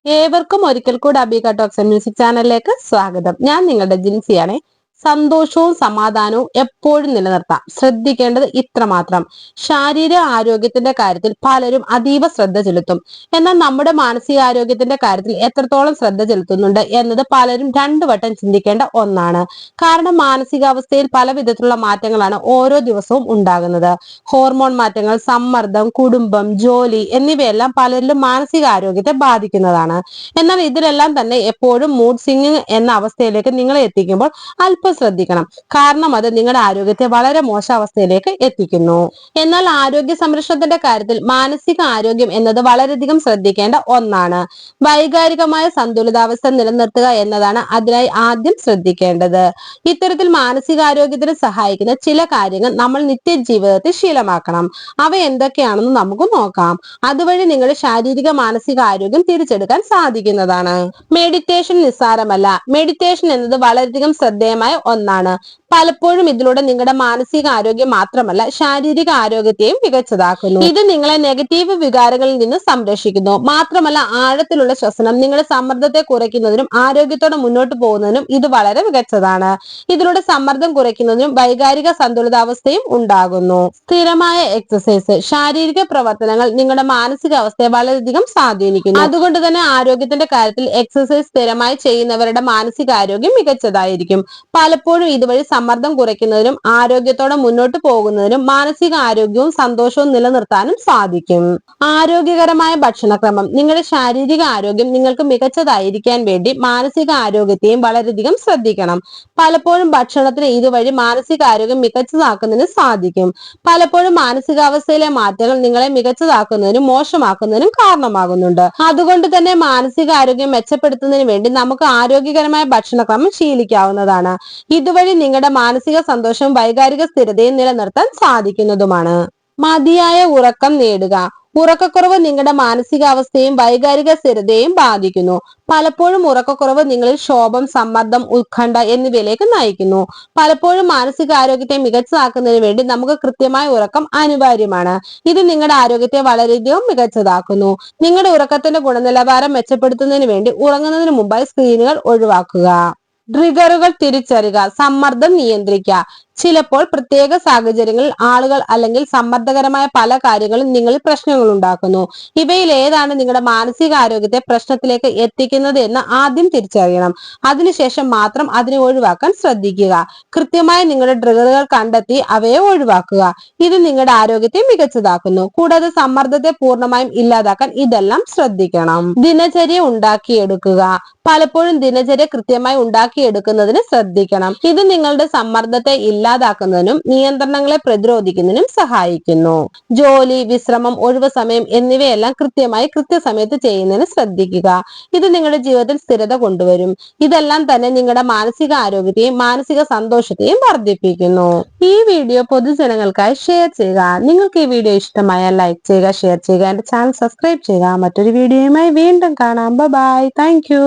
ഏവർക്കും ഒരിക്കൽ കൂടി അബിക ടോക്സ് മ്യൂസിക് ചാനലിലേക്ക് സ്വാഗതം. ഞാൻ നിങ്ങളുടെ ജിൻസിയാണ്. സന്തോഷവും സമാധാനവും എപ്പോഴും നിലനിർത്താം. ശ്രദ്ധിക്കേണ്ടത് ഇത്രമാത്രം: ശാരീരിക ആരോഗ്യത്തിന്റെ കാര്യത്തിൽ പലരും അതീവ ശ്രദ്ധ ചെലുത്തും. എന്നാൽ നമ്മുടെ മാനസികാരോഗ്യത്തിന്റെ കാര്യത്തിൽ എത്രത്തോളം ശ്രദ്ധ ചെലുത്തുന്നുണ്ട് എന്നത് പലരും രണ്ടു വട്ടം ചിന്തിക്കേണ്ട ഒന്നാണ്. കാരണം മാനസികാവസ്ഥയിൽ പല വിധത്തിലുള്ള മാറ്റങ്ങളാണ് ഓരോ ദിവസവും ഉണ്ടാകുന്നത്. ഹോർമോൺ മാറ്റങ്ങൾ, സമ്മർദ്ദം, കുടുംബം, ജോലി എന്നിവയെല്ലാം പലരിലും മാനസികാരോഗ്യത്തെ ബാധിക്കുന്നതാണ്. എന്നാൽ ഇതിലെല്ലാം തന്നെ എപ്പോഴും മൂഡ് സ്വിംഗിങ് എന്ന അവസ്ഥയിലേക്ക് നിങ്ങളെ എത്തിക്കുമ്പോൾ അല്പം ശ്രദ്ധിക്കണം. കാരണം അത് നിങ്ങളുടെ ആരോഗ്യത്തെ വളരെ മോശം അവസ്ഥയിലേക്ക് എത്തിക്കുന്നു. എന്നാൽ ആരോഗ്യ സംരക്ഷണത്തിന്റെ കാര്യത്തിൽ മാനസിക ആരോഗ്യം എന്നത് വളരെയധികം ശ്രദ്ധിക്കേണ്ട ഒന്നാണ്. വൈകാരികമായ സന്തുലിതാവസ്ഥ നിലനിർത്തുക എന്നതാണ് അതിനായി ആദ്യം ശ്രദ്ധിക്കേണ്ടത്. ഇത്തരത്തിൽ മാനസികാരോഗ്യത്തിന് സഹായിക്കുന്ന ചില കാര്യങ്ങൾ നമ്മൾ നിത്യജീവിതത്തിൽ ശീലമാക്കണം. അവ എന്തൊക്കെയാണെന്ന് നമുക്ക് നോക്കാം. അതുവഴി നിങ്ങളുടെ ശാരീരിക മാനസിക ആരോഗ്യം തിരിച്ചെടുക്കാൻ സാധിക്കുന്നതാണ്. മെഡിറ്റേഷൻ നിസ്സാരമല്ല. മെഡിറ്റേഷൻ എന്നത് വളരെയധികം ശ്രദ്ധേയമായ ഒന്നാണ്. പലപ്പോഴും ഇതിലൂടെ നിങ്ങളുടെ മാനസിക ആരോഗ്യം മാത്രമല്ല, ശാരീരിക ആരോഗ്യത്തെയും മികച്ചതാക്കുന്നു. ഇത് നിങ്ങളെ നെഗറ്റീവ് വികാരങ്ങളിൽ നിന്ന് സംരക്ഷിക്കുന്നു. മാത്രമല്ല, ആഴത്തിലുള്ള ശ്വസനം നിങ്ങളുടെ സമ്മർദ്ദത്തെ കുറയ്ക്കുന്നതിനും ആരോഗ്യത്തോടെ മുന്നോട്ട് പോകുന്നതിനും ഇത് വളരെ മികച്ചതാണ്. ഇതിലൂടെ സമ്മർദ്ദം കുറയ്ക്കുന്നതിനും വൈകാരിക സന്തുലിതാവസ്ഥയും ഉണ്ടാകുന്നു. സ്ഥിരമായ എക്സസൈസ്, ശാരീരിക പ്രവർത്തനങ്ങൾ നിങ്ങളുടെ മാനസികാവസ്ഥയെ വളരെയധികം സ്വാധീനിക്കുന്നു. അതുകൊണ്ട് തന്നെ ആരോഗ്യത്തിന്റെ കാര്യത്തിൽ എക്സസൈസ് സ്ഥിരമായി ചെയ്യുന്നവരുടെ മാനസികാരോഗ്യം മികച്ചതായിരിക്കും. പലപ്പോഴും ഇതുവഴി സമ്മർദ്ദം കുറയ്ക്കുന്നതിനും ആരോഗ്യത്തോടെ മുന്നോട്ട് പോകുന്നതിനും മാനസിക ആരോഗ്യവും സന്തോഷവും നിലനിർത്താനും സാധിക്കും. ആരോഗ്യകരമായ ഭക്ഷണക്രമം, നിങ്ങളുടെ ശാരീരിക ആരോഗ്യം നിങ്ങൾക്ക് മികച്ചതായിരിക്കാൻ വേണ്ടി മാനസിക ആരോഗ്യത്തെയും വളരെയധികം ശ്രദ്ധിക്കണം. പലപ്പോഴും ഭക്ഷണത്തിന് ഇതുവഴി മാനസിക ആരോഗ്യം മികച്ചതാക്കുന്നതിന് സാധിക്കും. പലപ്പോഴും മാനസികാവസ്ഥയിലെ മാറ്റങ്ങൾ നിങ്ങളെ മികച്ചതാക്കുന്നതിനും മോശമാക്കുന്നതിനും കാരണമാകുന്നുണ്ട്. അതുകൊണ്ട് തന്നെ മാനസിക ആരോഗ്യം മെച്ചപ്പെടുത്തുന്നതിന് വേണ്ടി നമുക്ക് ആരോഗ്യകരമായ ഭക്ഷണക്രമം ശീലിക്കാവുന്നതാണ്. ഇതുവഴി നിങ്ങളുടെ മാനസിക സന്തോഷവും വൈകാരിക സ്ഥിരതയും നിലനിർത്താൻ സാധിക്കുന്നതുമാണ്. മതിയായ ഉറക്കം നേടുക. ഉറക്കക്കുറവ് നിങ്ങളുടെ മാനസികാവസ്ഥയും വൈകാരിക സ്ഥിരതയെയും ബാധിക്കുന്നു. പലപ്പോഴും ഉറക്കക്കുറവ് നിങ്ങളിൽ ക്ഷോഭം, സമ്മർദ്ദം, ഉത്കണ്ഠ എന്നിവയിലേക്ക് നയിക്കുന്നു. പലപ്പോഴും മാനസികാരോഗ്യത്തെ മികച്ചതാക്കുന്നതിന് വേണ്ടി നമുക്ക് കൃത്യമായ ഉറക്കം അനിവാര്യമാണ്. ഇത് നിങ്ങളുടെ ആരോഗ്യത്തെ വളരെയധികം മികച്ചതാക്കുന്നു. നിങ്ങളുടെ ഉറക്കത്തിന്റെ ഗുണനിലവാരം മെച്ചപ്പെടുത്തുന്നതിന് വേണ്ടി ഉറങ്ങുന്നതിന് മുമ്പായി സ്ക്രീനുകൾ ഒഴിവാക്കുക. ട്രിഗറുകൾ തിരിച്ചറിയുക. സമ്മർദ്ദം നിയന്ത്രിക്കുക. ചിലപ്പോൾ പ്രത്യേക സാഹചര്യങ്ങളിൽ ആളുകൾ അല്ലെങ്കിൽ സമ്മർദ്ദകരമായ പല കാര്യങ്ങളും നിങ്ങളിൽ പ്രശ്നങ്ങൾ ഉണ്ടാക്കുന്നു. ഇവയിൽ ഏതാണ് നിങ്ങളുടെ മാനസികാരോഗ്യത്തെ പ്രശ്നത്തിലേക്ക് എത്തിക്കുന്നത് എന്ന് ആദ്യം തിരിച്ചറിയണം. അതിനുശേഷം മാത്രം അതിനെ ഒഴിവാക്കാൻ ശ്രദ്ധിക്കുക. കൃത്യമായി നിങ്ങളുടെ ട്രിഗറുകൾ കണ്ടെത്തി അവയെ ഒഴിവാക്കുക. ഇത് നിങ്ങളുടെ ആരോഗ്യത്തെ മികച്ചതാക്കുന്നു. കൂടാതെ സമ്മർദ്ദത്തെ പൂർണ്ണമായും ഇല്ലാതാക്കാൻ ഇതെല്ലാം ശ്രദ്ധിക്കണം. ദിനചര്യ ഉണ്ടാക്കിയെടുക്കുക. പലപ്പോഴും ദിനചര്യ കൃത്യമായി ഉണ്ടാക്കിയെടുക്കുന്നതിന് ശ്രദ്ധിക്കണം. ഇത് നിങ്ങളുടെ സമ്മർദ്ദത്തെ ഇല്ലാതാക്കുന്നതിനും നിയന്ത്രണങ്ങളെ പ്രതിരോധിക്കുന്നതിനും സഹായിക്കുന്നു. ജോലി, വിശ്രമം, ഒഴിവ് സമയം എന്നിവയെല്ലാം കൃത്യമായി കൃത്യസമയത്ത് ചെയ്യുന്നതിന് ശ്രദ്ധിക്കുക. ഇത് നിങ്ങളുടെ ജീവിതത്തിൽ സ്ഥിരത കൊണ്ടുവരും. ഇതെല്ലാം തന്നെ നിങ്ങളുടെ മാനസിക ആരോഗ്യത്തെയും മാനസിക സന്തോഷത്തെയും വർദ്ധിപ്പിക്കുന്നു. ഈ വീഡിയോ പൊതുജനങ്ങൾക്കായി ഷെയർ ചെയ്യുക. നിങ്ങൾക്ക് ഈ വീഡിയോ ഇഷ്ടമായാൽ ലൈക്ക് ചെയ്യുക, ഷെയർ ചെയ്യുക, എന്റെ ചാനൽ സബ്സ്ക്രൈബ് ചെയ്യുക. മറ്റൊരു വീഡിയോയുമായി വീണ്ടും കാണാം. ബൈ. Thank you.